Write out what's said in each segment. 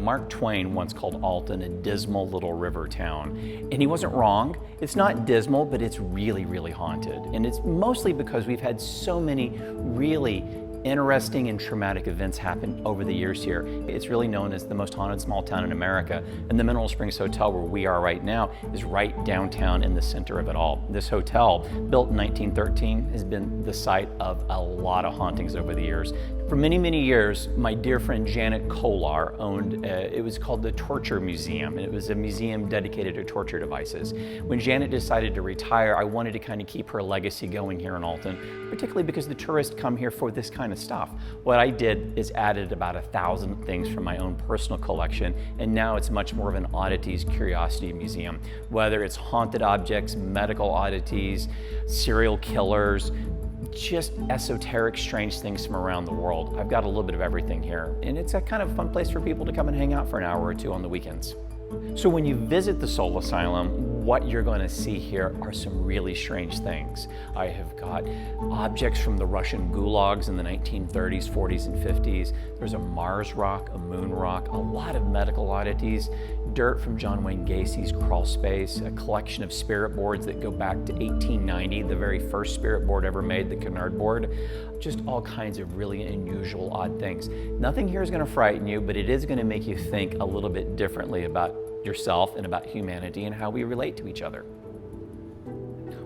Mark Twain once called Alton a dismal little river town. And he wasn't wrong. It's not dismal, but it's really, really haunted. And it's mostly because we've had so many really interesting and traumatic events happen over the years here. It's really known as the most haunted small town in America. And the Mineral Springs Hotel, where we are right now, is right downtown in the center of it all. This hotel, built in 1913, has been the site of a lot of hauntings over the years. For many, many years, my dear friend Janet Kolar owned, it was called the Torture Museum, and it was a museum dedicated to torture devices. When Janet decided to retire, I wanted to kind of keep her legacy going here in Alton, particularly because the tourists come here for this kind of stuff. What I did is added about 1,000 things from my own personal collection, and now it's much more of an oddities curiosity museum. Whether it's haunted objects, medical oddities, serial killers, just esoteric, strange things from around the world. I've got a little bit of everything here, and it's a kind of fun place for people to come and hang out for an hour or two on the weekends. So when you visit the Soul Asylum, what you're going to see here are some really strange things. I have got objects from the Russian gulags in the 1930s, 40s, and 50s. There's a Mars rock, a moon rock, a lot of medical oddities, dirt from John Wayne Gacy's crawl space, a collection of spirit boards that go back to 1890, the very first spirit board ever made, the Kennard board. Just all kinds of really unusual, odd things. Nothing here is going to frighten you, but it is going to make you think a little bit differently about yourself and about humanity and how we relate to each other.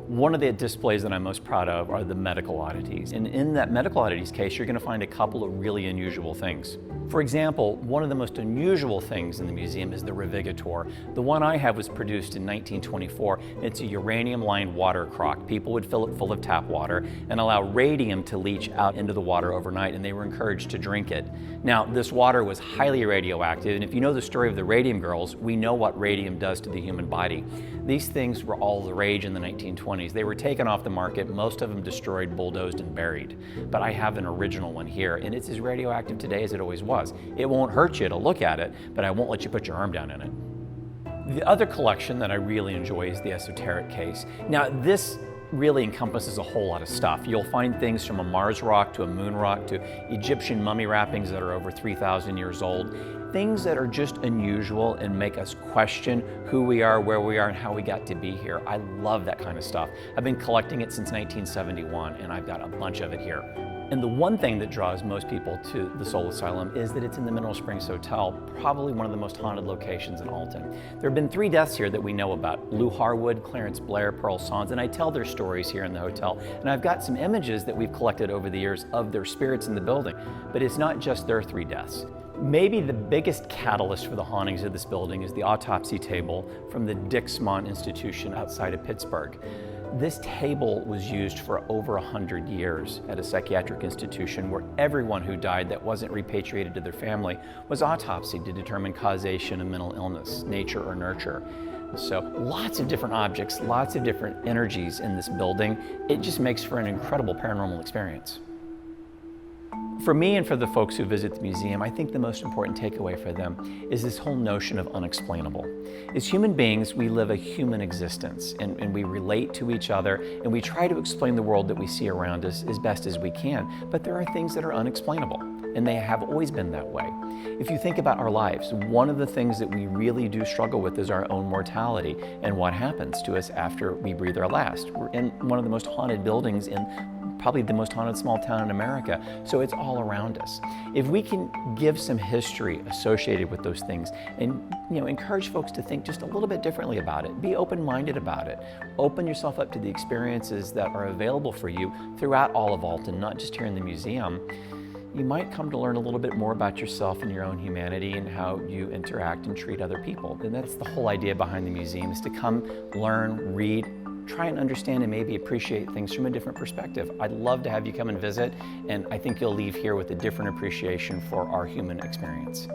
One of the displays that I'm most proud of are the medical oddities. And in that medical oddities case, you're going to find a couple of really unusual things. For example, one of the most unusual things in the museum is the Revigator. The one I have was produced in 1924. It's a uranium-lined water crock. People would fill it full of tap water and allow radium to leach out into the water overnight, and they were encouraged to drink it. Now, this water was highly radioactive, and if you know the story of the Radium Girls, we know what radium does to the human body. These things were all the rage in the 1920s. They were taken off the market, most of them destroyed, bulldozed, and buried. But I have an original one here, and it's as radioactive today as it always was. It won't hurt you to look at it, but I won't let you put your arm down in it. The other collection that I really enjoy is the esoteric case. Now, this really encompasses a whole lot of stuff. You'll find things from a Mars rock to a moon rock to Egyptian mummy wrappings that are over 3,000 years old. Things that are just unusual and make us question who we are, where we are, and how we got to be here. I love that kind of stuff. I've been collecting it since 1971, and I've got a bunch of it here. And the one thing that draws most people to the Soul Asylum is that it's in the Mineral Springs Hotel, probably one of the most haunted locations in Alton. There have been 3 deaths here that we know about: Lou Harwood, Clarence Blair, Pearl Sands, and I tell their stories here in the hotel. And I've got some images that we've collected over the years of their spirits in the building. But it's not just their 3 deaths. Maybe the biggest catalyst for the hauntings of this building is the autopsy table from the Dixmont Institution outside of Pittsburgh. This table was used for over 100 years at a psychiatric institution where everyone who died that wasn't repatriated to their family was autopsied to determine causation of mental illness, nature or nurture. So lots of different objects, lots of different energies in this building. It just makes for an incredible paranormal experience. For me and for the folks who visit the museum, I think the most important takeaway for them is this whole notion of unexplainable. As human beings, we live a human existence and we relate to each other and we try to explain the world that we see around us as best as we can, but there are things that are unexplainable, and they have always been that way. If you think about our lives, one of the things that we really do struggle with is our own mortality and what happens to us after we breathe our last. We're in one of the most haunted buildings in probably the most haunted small town in America, so it's all around us. If we can give some history associated with those things and encourage folks to think just a little bit differently about it, be open-minded about it, open yourself up to the experiences that are available for you throughout all of Alton, not just here in the museum, you might come to learn a little bit more about yourself and your own humanity and how you interact and treat other people. And that's the whole idea behind the museum, is to come, learn, read, try and understand and maybe appreciate things from a different perspective. I'd love to have you come and visit, and I think you'll leave here with a different appreciation for our human experience.